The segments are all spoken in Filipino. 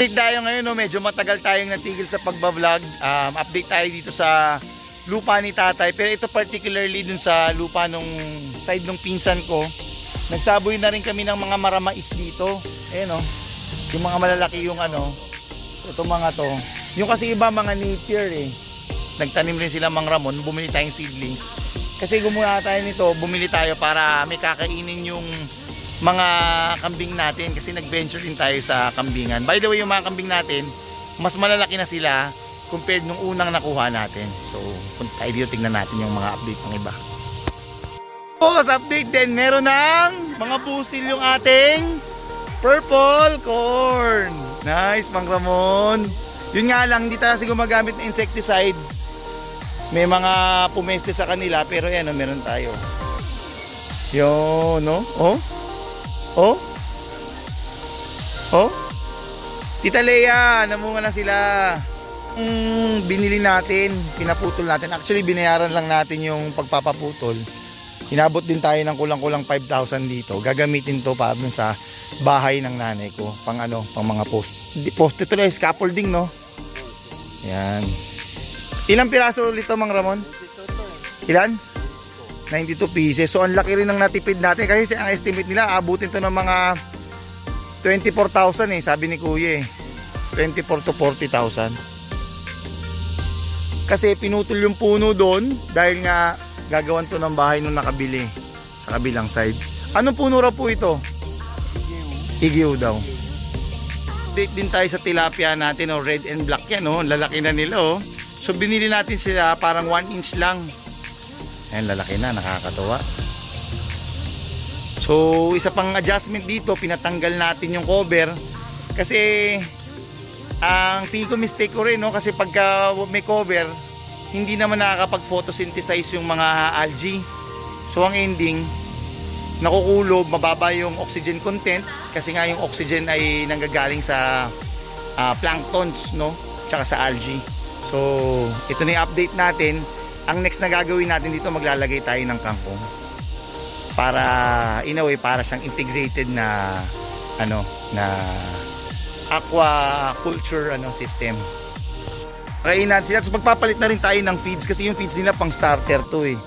Update tayo ngayon, no? Medyo matagal tayong natigil sa pagbablog. Update tayo dito sa lupa ni tatay. Pero ito particularly dun sa lupa nung side nung pinsan ko. Nagsaboy na rin kami ng mga maramais dito. Ayan, no? Yung mga malalaki yung ano. Ito mga to. Yung kasi iba mga napier eh. Nagtanim rin sila Mang Ramon. Bumili tayong seedlings. Kasi gumawa tayo nito. Bumili tayo para may kakainin yung mga kambing natin kasi nag-venture din tayo sa kambingan. By the way, yung mga kambing natin, mas malalaki na sila compared nung unang nakuha natin. So, punta tayo dito, tingnan natin yung mga update ng iba. Sa update din, meron ng mga busil yung ating purple corn. Nice, Mang Ramon. Yun nga lang, hindi tayo kasi gumagamit ng insecticide. May mga pumeste sa kanila, pero yan, meron tayo. Yun, no? Oh? Tita Lea, namunga na sila. Binili natin, pinaputol natin. Actually, binayaran lang natin yung pagpapaputol. Inabot din tayo ng kulang-kulang 5,000 dito. Gagamitin to para dun sa bahay ng nanay ko. Pang ano, pang mga poste to na, scaffolding, no? Yan. Ilang piraso ulit to, Mang Ramon? Ilan? 92 pieces. So ang laki rin ng natipid natin kasi ang estimate nila abutin to ng mga 24,000 eh, sabi ni Kuya eh. 24 to 40,000. Kasi pinutol yung puno doon dahil nga gagawan to ng bahay nung nakabili sa kabilang side. Anong puno raw po ito? Igiw daw. Date din tayo sa tilapia natin, oh, red and black yan, oh. Lalaki na nila, oh. So binili natin sila parang 1 inch lang. Ayan, lalaki na, nakakatuwa. So, isa pang adjustment dito, pinatanggal natin yung cover. Kasi, ang tingin ko mistake ko rin, no? Kasi pagka may cover, hindi naman nakakapag-photosynthesize yung mga algae. So, ang ending, nakukulob, mababa yung oxygen content. Kasi nga yung oxygen ay nanggagaling sa planktons, no? Tsaka sa algae. So, ito na yung update natin. Ang next na gagawin natin dito, maglalagay tayo ng kangkong para in a way para siyang integrated na ano na aquaculture system. Kain natin sila. So magpapalit na rin tayo ng feeds kasi yung feeds nila pang starter to eh.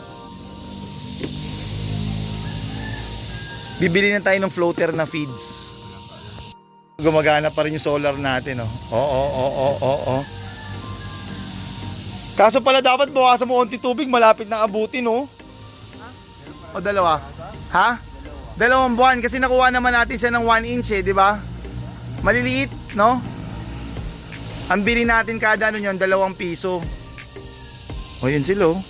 Bibili na tayo ng floater na feeds. Gumagana pa rin yung solar natin, oh. Oo. Kaso pala dapat bukasan mo konti tubig, malapit na abutin, no? O dalawa? Ha? 2 buwan kasi nakuha naman natin siya ng 1 inch eh, di ba? Maliliit, no? Ang bili natin kada ano yun, 2 piso. O yun sila, oh.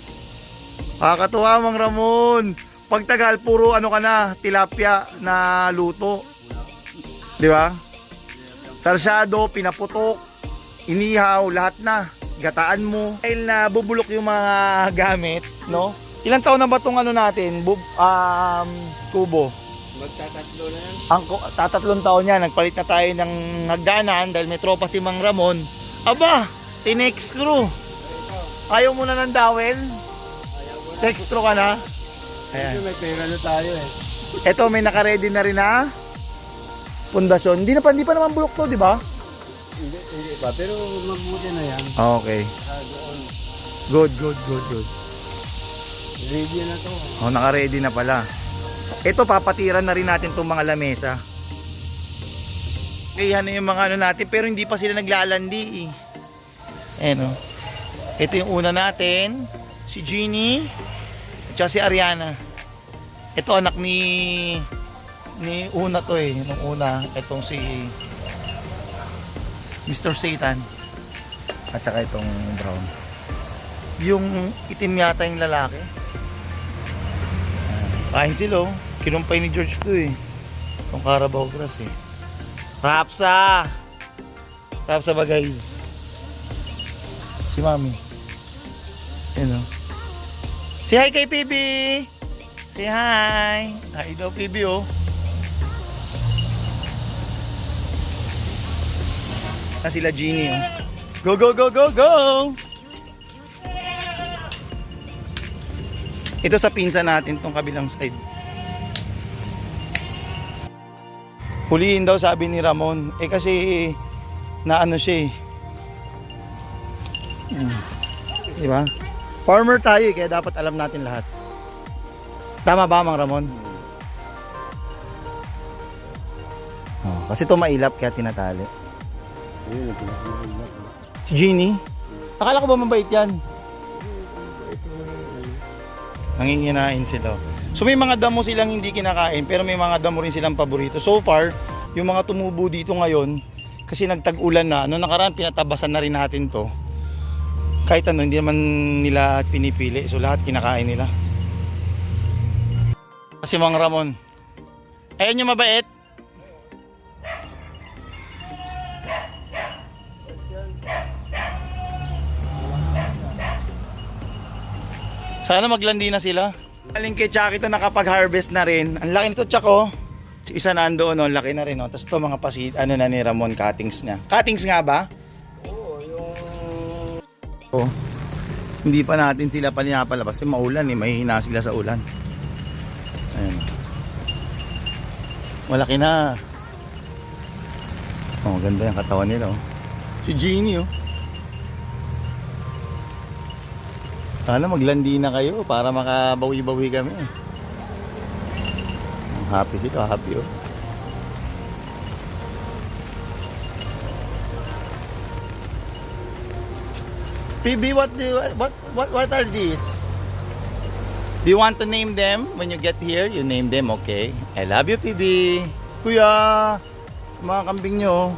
Kakatuwa, Mang Ramon. Pagtagal, puro ano ka na, tilapia na luto. Di ba? Sarsyado, pinaputok, inihaw, lahat na. Gataan mo. Dahil na bubulok yung mga gamit, no? Ilang taon na ba itong ano natin? Kubo? Magtatatlo na yan. Tatatlong taon yan. Nagpalit na tayo ng hagdanan dahil may tropa si Mang Ramon. Aba, tinextro. Ayaw mo na ng dawel? Textro ka na? Ayan. May pera na tayo eh. Ito, may nakaredy na rin na pundasyon. Hindi pa naman bulok to, di ba? Hindi pa, pero mabuti na yan. Okay. Good. Ready na to. Oh, naka-ready na pala. Ito, papatiran na rin natin itong mga lamesa. Okay, yan yung mga ano natin, pero hindi pa sila naglalandi eh. Ayan, oh. Ito yung una natin, si Jeannie, at si Ariana. Ito anak ni una to eh, nung una, itong si Mr. Satan at saka itong brown. Yung itim yata yung lalaki. Kain sila, oh. Kinumpay ni George to eh. Itong Carabao grass eh. Rapsa ba guys? Si Mami. Ayan, oh. Say hi kay PB. Say hi. Hi daw PB, oh. Na sila Jeannie, oh. Go! Ito sa pinsan natin tong kabilang side. Huliin daw sabi ni Ramon. Eh kasi na ano siya eh. Di ba? Farmer tayo eh, kaya dapat alam natin lahat. Tama ba, Mang Ramon? Oh, kasi ito mailap kaya tinatali. Ayun, pinakamalap. Si Jeannie? Akala ko ba mabait yan? Nanginginain sila. So may mga damo silang hindi kinakain pero may mga damo rin silang paborito. So far, yung mga tumubo dito ngayon, kasi nagtag-ulan na, ano nakaraan pinatabasan na rin natin to. Kahit ano, hindi naman nila pinipili. So lahat kinakain nila. Kasi Mang Ramon, ayun yung mabait. Sana maglandi na sila. Aling kay Chucky ito nakapag-harvest na rin. Ang laki nito, Chuck, oh. Isa na andoon, oh. Laki na rin, oh. Tapos ito mga pasid, ano na ni Ramon, cuttings niya. Cuttings nga ba? Oo, yung... Oh. Hindi pa natin sila pinapalabas kasi maulan eh. Mahihina sila sa ulan. Ayun. Malaki na. Oh, ganda yung katawan nila, oh. Si Jeannie, oh. Sana maglandi na kayo para makabawi-bawi kami. Happy sila, happy, oh. PB, what are these? Do you want to name them when you get here? You name them, okay? I love you, PB. Kuya, mga kambing nyo.